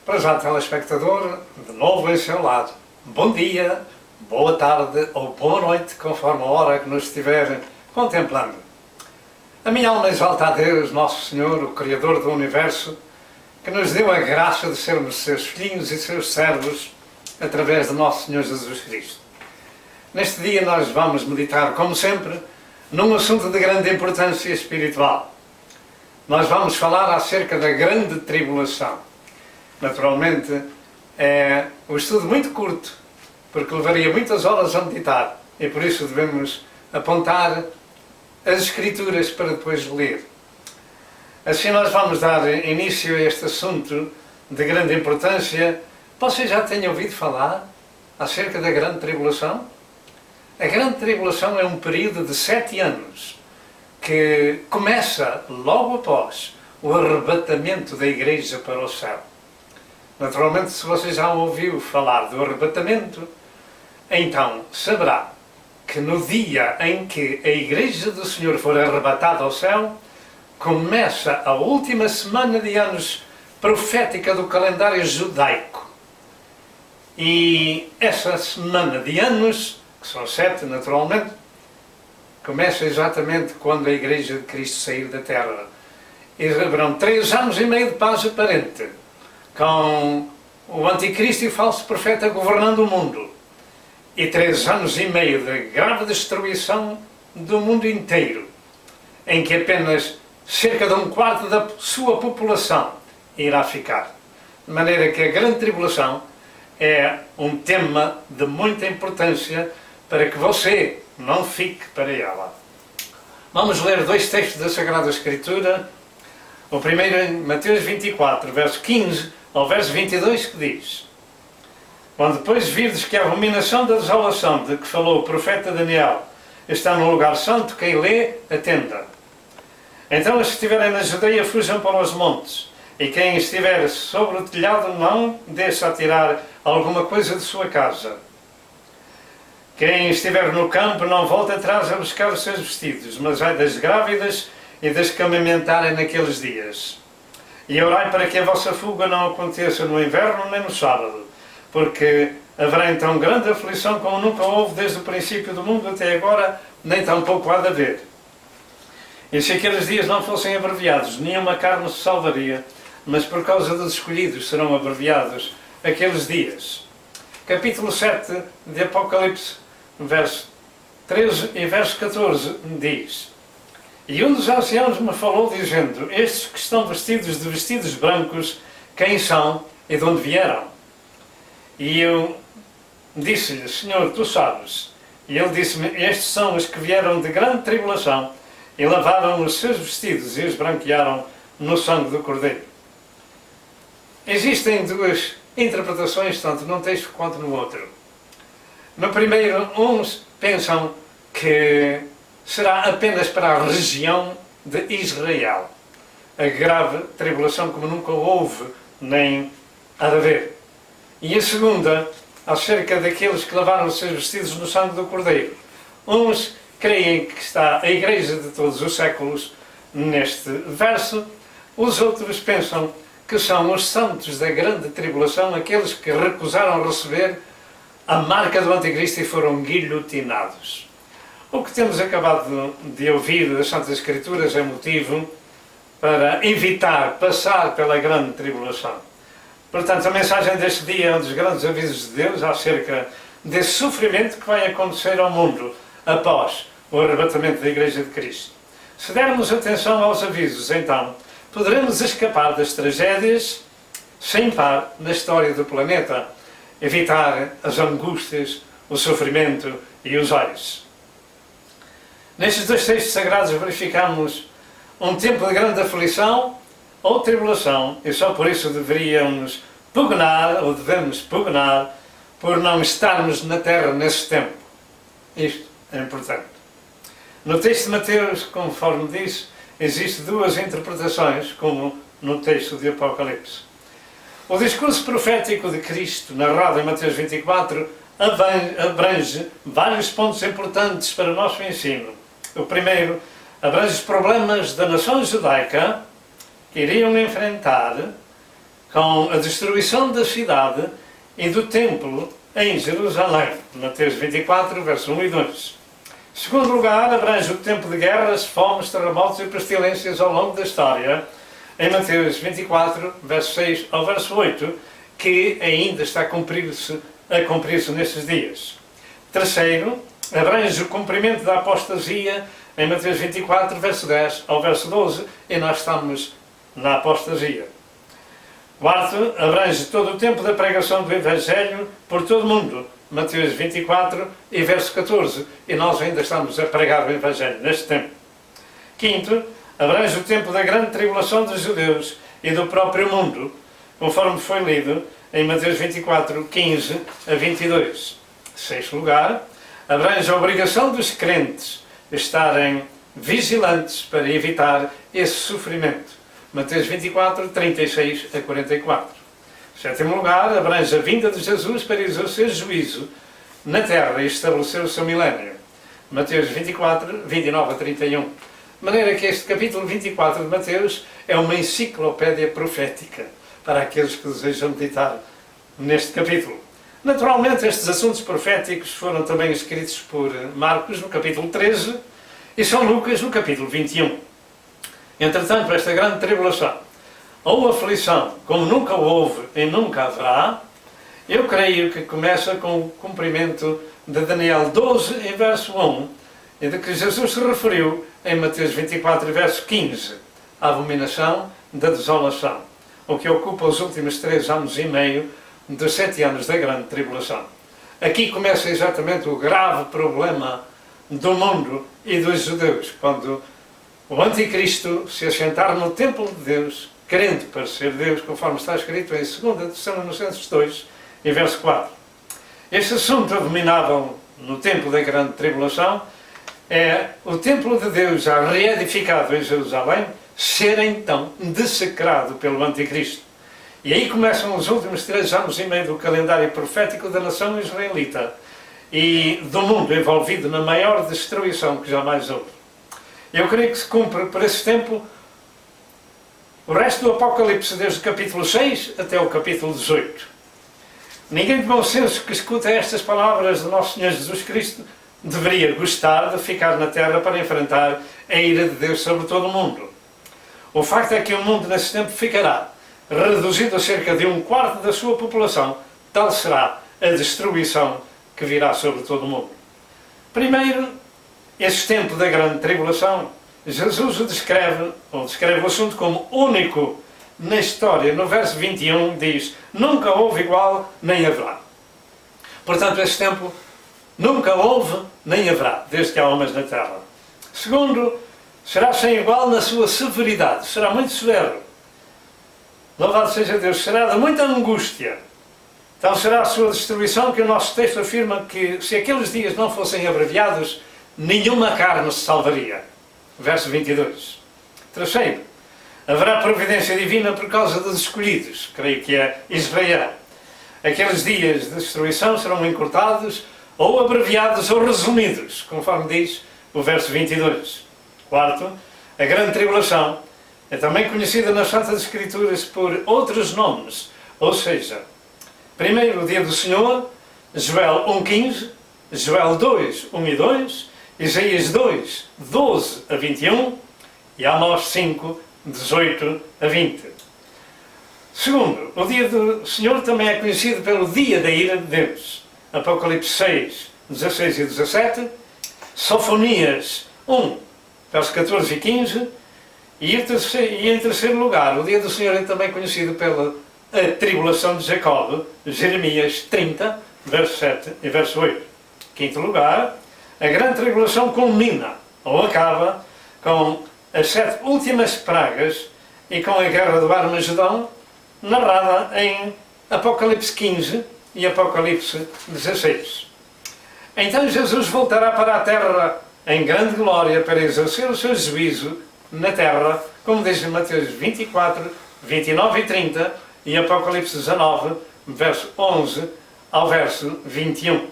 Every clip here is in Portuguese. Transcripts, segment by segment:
Prezado telespectador, de novo em seu lado, bom dia, boa tarde ou boa noite, conforme a hora que nos estiver contemplando. A minha alma exalta a Deus, nosso Senhor, o Criador do Universo, que nos deu a graça de sermos seus filhinhos e seus servos através de nosso Senhor Jesus Cristo. Neste dia nós vamos meditar, como sempre, num assunto de grande importância espiritual. Nós vamos falar acerca da grande tribulação. Naturalmente, é um estudo muito curto, porque levaria muitas horas a meditar, e por isso devemos apontar as Escrituras para depois ler. Assim nós vamos dar início a este assunto de grande importância. Você já tem ouvido falar acerca da grande tribulação? A grande tribulação é um período de 7 anos, que começa logo após o arrebatamento da Igreja para o céu. Naturalmente, se você já ouviu falar do arrebatamento, então saberá que no dia em que a Igreja do Senhor for arrebatada ao céu, começa a última semana de anos profética do calendário judaico. E essa semana de anos, que são 7 naturalmente, começa exatamente quando a Igreja de Cristo sair da terra. E haverão 3 anos e meio de paz aparente, com o anticristo e o falso profeta governando o mundo, e 3 anos e meio de grave destruição do mundo inteiro, em que apenas cerca de 1/4 da sua população irá ficar. De maneira que a grande tribulação é um tema de muita importância para que você não fique para ela. Vamos ler 2 textos da Sagrada Escritura. O primeiro em Mateus 24, verso 15 ao verso 22, que diz: Quando depois virdes que a abominação da desolação de que falou o profeta Daniel está no lugar santo, quem lê, atenda. Então os que estiverem na Judeia fujam para os montes, e quem estiver sobre o telhado não deixe atirar alguma coisa de sua casa. Quem estiver no campo não volte atrás a buscar os seus vestidos, mas ai das grávidas e das que amamentarem naqueles dias. E orai para que a vossa fuga não aconteça no inverno nem no sábado, porque haverá então grande aflição como nunca houve desde o princípio do mundo até agora, nem tampouco há de haver. E se aqueles dias não fossem abreviados, nenhuma carne se salvaria, mas por causa dos escolhidos serão abreviados aqueles dias. Capítulo 7 de Apocalipse, verso 13 e verso 14, diz: E um dos anciãos me falou dizendo: Estes que estão vestidos de vestidos brancos, quem são e de onde vieram? E eu disse-lhe: Senhor, tu sabes. E ele disse-me: Estes são os que vieram de grande tribulação e lavaram os seus vestidos e os branquearam no sangue do Cordeiro. Existem 2 interpretações, tanto num texto quanto no outro. No primeiro, uns pensam que será apenas para a região de Israel, a grave tribulação como nunca houve nem há de haver. E a segunda, acerca daqueles que lavaram os seus vestidos no sangue do Cordeiro. Uns creem que está a Igreja de todos os séculos neste verso, os outros pensam que são os santos da grande tribulação, aqueles que recusaram receber a marca do anticristo e foram guilhotinados. O que temos acabado de ouvir das Santas Escrituras é motivo para evitar passar pela grande tribulação. Portanto, a mensagem deste dia é um dos grandes avisos de Deus acerca desse sofrimento que vai acontecer ao mundo após o arrebatamento da Igreja de Cristo. Se dermos atenção aos avisos, então, poderemos escapar das tragédias sem par na história do planeta, evitar as angústias, o sofrimento e os olhos. Nestes 2 textos sagrados verificamos um tempo de grande aflição ou tribulação, e só por isso deveríamos pugnar, ou devemos pugnar, por não estarmos na terra nesse tempo. Isto é importante. No texto de Mateus, conforme disse, existem 2 interpretações, como no texto de Apocalipse. O discurso profético de Cristo, narrado em Mateus 24, abrange vários pontos importantes para o nosso ensino. O primeiro abrange os problemas da nação judaica que iriam enfrentar com a destruição da cidade e do templo em Jerusalém. Mateus 24, verso 1 e 2. Segundo lugar, abrange o tempo de guerras, fomes, terremotos e pestilências ao longo da história, em Mateus 24, verso 6 ao verso 8, que ainda está a cumprir-se nestes dias. Terceiro, abrange o cumprimento da apostasia, em Mateus 24, verso 10 ao verso 12, e nós estamos na apostasia. Quarto, abrange todo o tempo da pregação do Evangelho por todo o mundo, Mateus 24 e verso 14, e nós ainda estamos a pregar o Evangelho neste tempo. Quinto, abrange o tempo da grande tribulação dos judeus e do próprio mundo, conforme foi lido em Mateus 24, 15 a 22. Sexto lugar, abrange a obrigação dos crentes estarem vigilantes para evitar esse sofrimento. Mateus 24, 36 a 44. Sétimo lugar, abrange a vinda de Jesus para exercer juízo na terra e estabelecer o seu milénio. Mateus 24, 29 a 31. De maneira que este capítulo 24 de Mateus é uma enciclopédia profética para aqueles que desejam meditar neste capítulo. Naturalmente, estes assuntos proféticos foram também escritos por Marcos no capítulo 13 e São Lucas no capítulo 21. Entretanto, esta grande tribulação ou aflição, como nunca houve e nunca haverá, eu creio que começa com o cumprimento de Daniel 12, em verso 1, e de que Jesus se referiu em Mateus 24, verso 15, a abominação da desolação, o que ocupa os últimos 3 anos e meio dos 7 anos da grande tribulação. Aqui começa exatamente o grave problema do mundo e dos judeus, quando o anticristo se assentar no templo de Deus, querendo parecer Deus, conforme está escrito em 2 Tessalonicenses 2, em verso 4. Este assunto abominável no tempo da grande tribulação é o templo de Deus já reedificado em Jerusalém ser então dessecrado pelo anticristo. E aí começam os últimos 3 anos e meio do calendário profético da nação israelita e do mundo envolvido na maior destruição que jamais houve. Eu creio que se cumpre por esse tempo o resto do Apocalipse, desde o capítulo 6 até o capítulo 18. Ninguém de bom senso que escuta estas palavras do nosso Senhor Jesus Cristo deveria gostar de ficar na terra para enfrentar a ira de Deus sobre todo o mundo. O facto é que o mundo nesse tempo ficará reduzido a cerca de 1/4 da sua população. Tal será a destruição que virá sobre todo o mundo. Primeiro, esse tempo da grande tribulação, Jesus descreve o assunto como único na história. No verso 21 diz: nunca houve igual, nem haverá. Portanto, esse tempo nunca houve, nem haverá, desde que há homens na terra. Segundo, será sem igual na sua severidade, será muito severo. Louvado seja Deus, será de muita angústia. Então será a sua destruição, que o nosso texto afirma que se aqueles dias não fossem abreviados, nenhuma carne se salvaria. Verso 22. Terceiro, haverá providência divina por causa dos escolhidos, creio que é Israel. Aqueles dias de destruição serão encurtados, ou abreviados, ou resumidos, conforme diz o verso 22. Quarto, a grande tribulação é também conhecida nas Santas Escrituras por outros nomes, ou seja, primeiro o dia do Senhor, Joel 1:15, Joel 2, 1 e 2, Isaías 2, 12 a 21 e Amós 5, 18 a 20. Segundo, o dia do Senhor também é conhecido pelo dia da ira de Deus. Apocalipse 6, 16 e 17, Sofonias 1, versos 14 e 15, e em terceiro lugar, o dia do Senhor é também conhecido pela tribulação de Jacob, Jeremias 30, verso 7 e verso 8. Quinto lugar, a grande tribulação culmina, ou acaba, com as 7 últimas pragas e com a guerra do Armagedão, narrada em Apocalipse 15 e Apocalipse 16. Então Jesus voltará para a terra em grande glória para exercer o seu juízo na terra, como diz em Mateus 24, 29 e 30 e Apocalipse 19, verso 11 ao verso 21.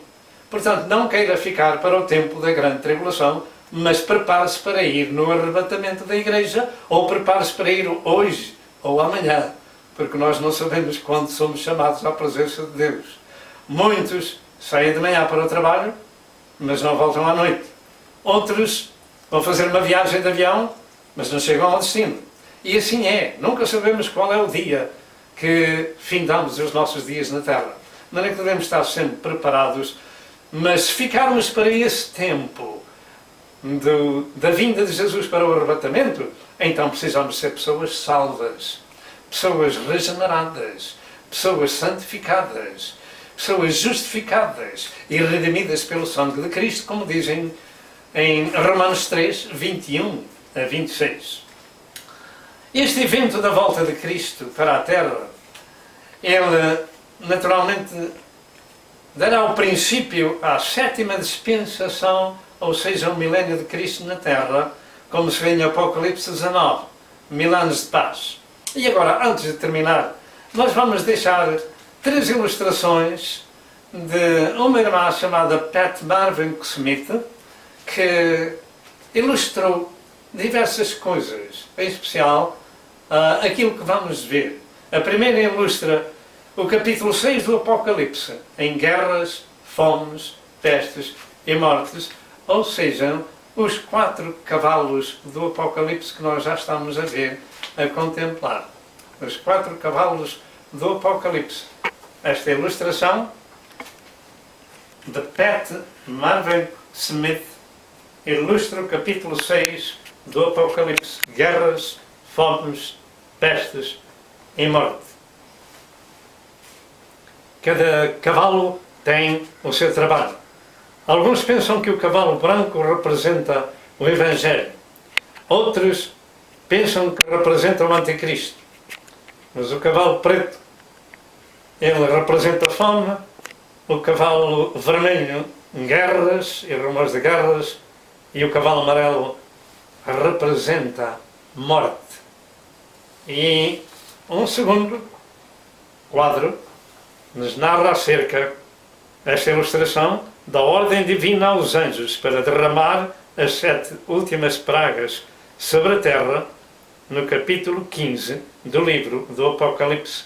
Portanto, não queira ficar para o tempo da grande tribulação, mas prepare-se para ir no arrebatamento da igreja, ou prepare-se para ir hoje ou amanhã porque nós não sabemos quando somos chamados à presença de Deus. Muitos saem de manhã para o trabalho, mas não voltam à noite. Outros vão fazer uma viagem de avião, mas não chegam ao destino. E assim é. Nunca sabemos qual é o dia que findamos os nossos dias na Terra. De maneira que devemos estar sempre preparados, mas se ficarmos para esse tempo da vinda de Jesus para o arrebatamento, então precisamos ser pessoas salvas, pessoas regeneradas, pessoas santificadas, pessoas justificadas e redimidas pelo sangue de Cristo, como dizem em Romanos 3, 21 a 26. Este evento da volta de Cristo para a Terra, ele naturalmente dará o princípio à sétima dispensação, ou seja, o milénio de Cristo na Terra, como se vê em Apocalipse 19, 1000 anos de paz. E agora, antes de terminar, nós vamos deixar 3 ilustrações de uma irmã chamada Pat Marvin Smith, que ilustrou diversas coisas, em especial aquilo que vamos ver. A primeira ilustra o capítulo 6 do Apocalipse, em guerras, fomes, pestes e mortes, ou seja, os 4 cavalos do Apocalipse que nós já estamos a ver, a contemplar. Os 4 cavalos do Apocalipse. Esta ilustração de Pat Marvin Smith ilustra o capítulo 6 do Apocalipse, guerras, fomes, pestes e morte. Cada cavalo tem o seu trabalho. Alguns pensam que o cavalo branco representa o Evangelho. Outros pensam que representa o Anticristo. Mas o cavalo preto, ele representa a fome. O cavalo vermelho, guerras e rumores de guerras. E o cavalo amarelo representa morte. E um segundo quadro nos narra acerca desta ilustração da ordem divina aos anjos para derramar as 7 últimas pragas sobre a terra, no capítulo 15 do livro do Apocalipse.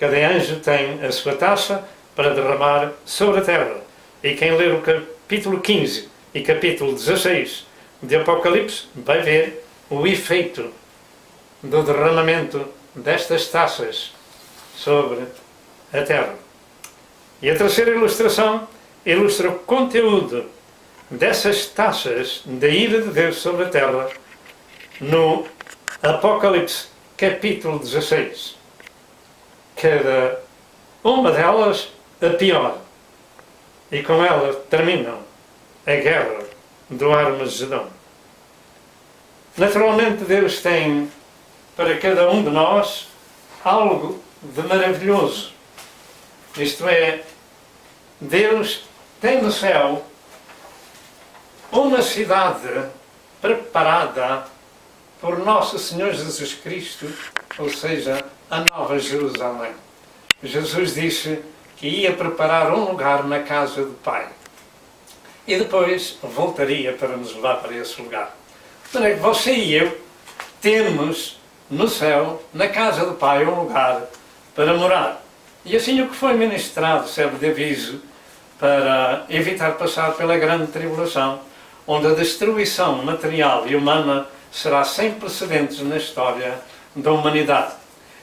Cada anjo tem a sua taça para derramar sobre a terra. E quem ler o capítulo 15 e capítulo 16 de Apocalipse vai ver o efeito do derramamento destas taças sobre a terra. E a terceira ilustração ilustra o conteúdo dessas taças da ira de Deus sobre a terra no Apocalipse capítulo 16. Cada uma delas a pior. E com ela terminam a guerra do Armagedão. Naturalmente Deus tem para cada um de nós algo de maravilhoso. Isto é, Deus tem no céu uma cidade preparada por nosso Senhor Jesus Cristo, ou seja, a Nova Jerusalém. Jesus disse que ia preparar um lugar na casa do Pai. E depois voltaria para nos levar para esse lugar. Então, você e eu temos no céu, na casa do Pai, um lugar para morar. E assim o que foi ministrado serve de aviso para evitar passar pela grande tribulação, onde a destruição material e humana será sem precedentes na história da humanidade.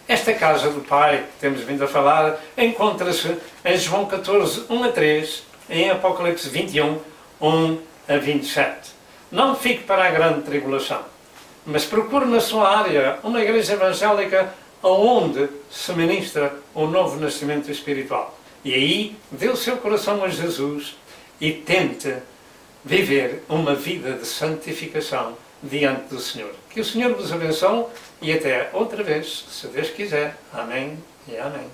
Esta casa do Pai, que temos vindo a falar, encontra-se em João 14, 1 a 3, em Apocalipse 21, 1 a 27. Não fique para a grande tribulação, mas procure na sua área uma igreja evangélica onde se ministra o novo nascimento espiritual. E aí, dê o seu coração a Jesus e tente viver uma vida de santificação diante do Senhor. Que o Senhor vos abençoe e até outra vez, se Deus quiser. Amém e amém.